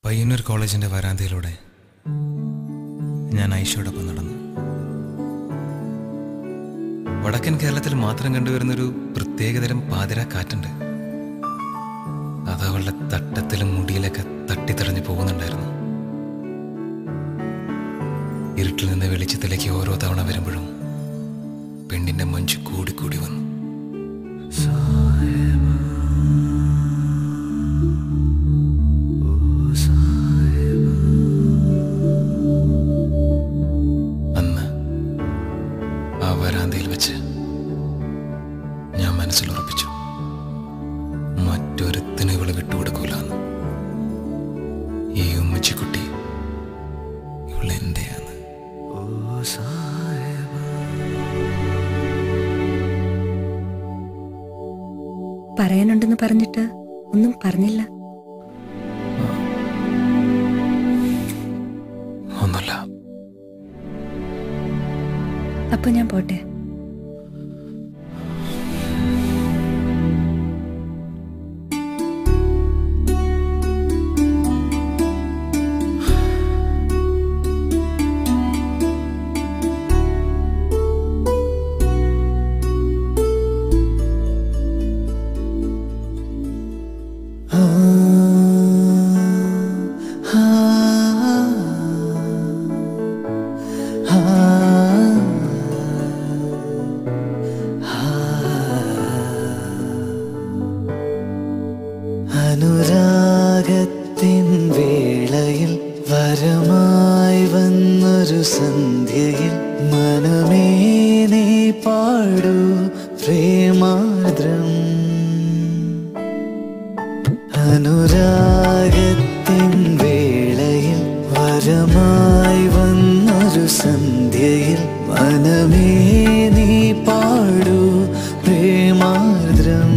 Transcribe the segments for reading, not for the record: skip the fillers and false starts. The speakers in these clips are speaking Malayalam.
പയ്യന്നൂർ കോളേജിൻ്റെ വരാന്തയിലൂടെ ഞാൻ ഐഷയോടൊപ്പം നടന്നു. വടക്കൻ കേരളത്തിൽ മാത്രം കണ്ടുവരുന്നൊരു പ്രത്യേകതരം പാതിര കാറ്റുണ്ട്. അത് അവളുടെ തട്ടത്തിലും മുടിയിലൊക്കെ തട്ടിത്തെറിഞ്ഞു പോകുന്നുണ്ടായിരുന്നു. ഇരുട്ടിൽ നിന്ന് വെളിച്ചത്തിലേക്ക് ഓരോ തവണ വരുമ്പോഴും പെണ്ണിന്റെ മഞ്ച് കൂടിക്കൂടി വന്നു. അന്ന് ആ വരാന്തയിൽ വെച്ച് ഞാൻ മനസ്സിലുറപ്പിച്ചു, മറ്റൊരുത്തിന് ഇവള് വിട്ടുകൊടുക്കൂലെന്ന്. ഈ ഉമ്മച്ചിക്കുട്ടി ഇവളെന്റെയാണ്. പറയാനുണ്ടെന്ന് പറഞ്ഞിട്ട് ഒന്നും പറഞ്ഞില്ല. ഒന്നുമില്ല. അപ്പൊ ഞാൻ പോട്ടെ. അനുരാഗത്തിൻ വേളയിൽ വരമായി വന്നൊരു സന്ധ്യയിൽ മനമേ നീ പാടൂ പ്രേമാർദ്രം. അനുരാഗത്തിൻ വേളയിൽ വരമായി വന്നൊരു സന്ധ്യയിൽ മനമേ നീ പാടൂ പ്രേമാർദ്രം.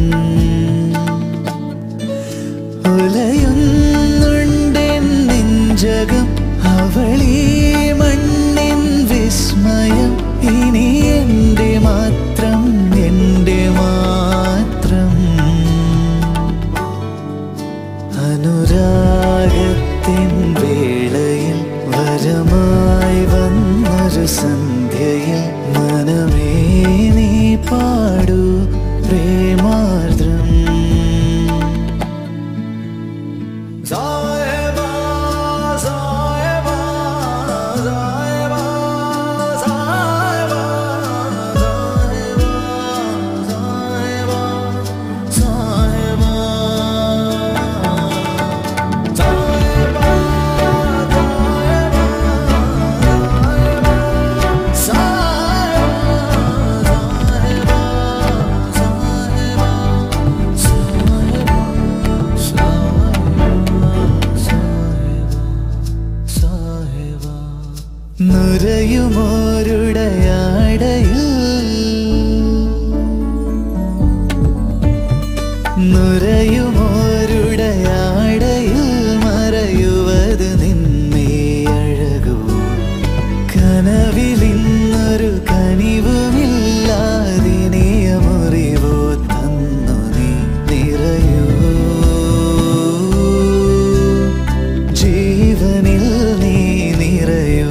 ഉലയുന്നുണ്ടെൻ നെഞ്ചകം അവളീ മണ്ണിൻ വിസ്മയം. ഇനി എൻ്റെ മാത്രം, എൻ്റെ മാത്രം. അനുരാഗത്തിൻ വേളയിൽ വരമായി വന്നൊരു സന്ധ്യയിൽ മനമേ നീ പാടൂ പ്രേമാർദ്രം. നുരയുമോരുടയാടയിൽ നുരയുമോരുടയാടയിൽ മറയുവത് നിന്നെ അഴകൂ. കനവിലിന്നൊരു കനിവുമില്ലാതിനിയ മുറിവോ തന്നു നീ നിറയൂ. ജീവനിൽ നീ നിറയൂ,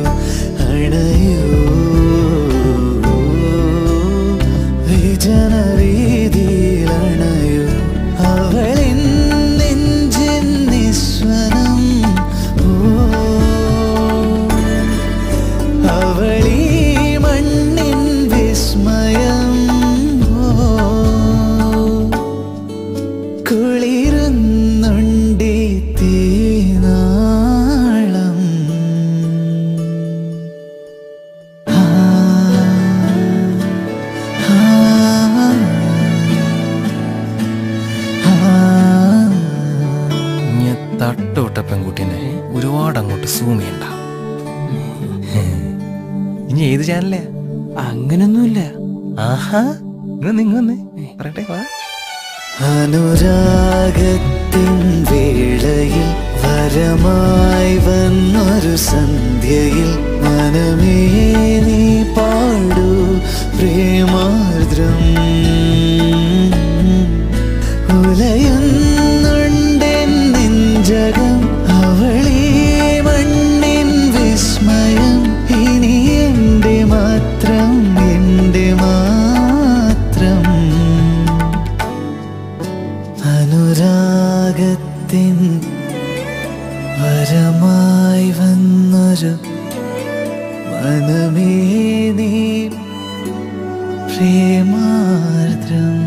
വിജനവീതിയിലണയൂ. അവളിൻ നെഞ്ചിൻ നിസ്വനം. അവളീ മണ്ണിൻ വിസ്മയം. കുളിരുന്നുണ്ടി തീനാളം. തട്ടുവിട്ട പെൺകുട്ടീനെ ഒരുപാട് അങ്ങോട്ട് സൂം ചെയ്യണ്ട. ഇനി ഏത് ചാനലേ? അങ്ങനൊന്നുമില്ല. ആഹാ, നിങ്ങൊന്നേ പറയട്ടെ. അനുരാഗത്തിൻ വേളയിൽ വരമായി വന്നൊരു സന്ധ്യയിൽ മനമേ നീ പാടൂ പ്രേമാർദ്രം. ഉലയുന്നുണ്ടെൻ നെഞ്ചകം അവളി രാഗത്തിൻ വരമായി വന്നൊരു മനമേ നീ പ്രേമാർദ്രം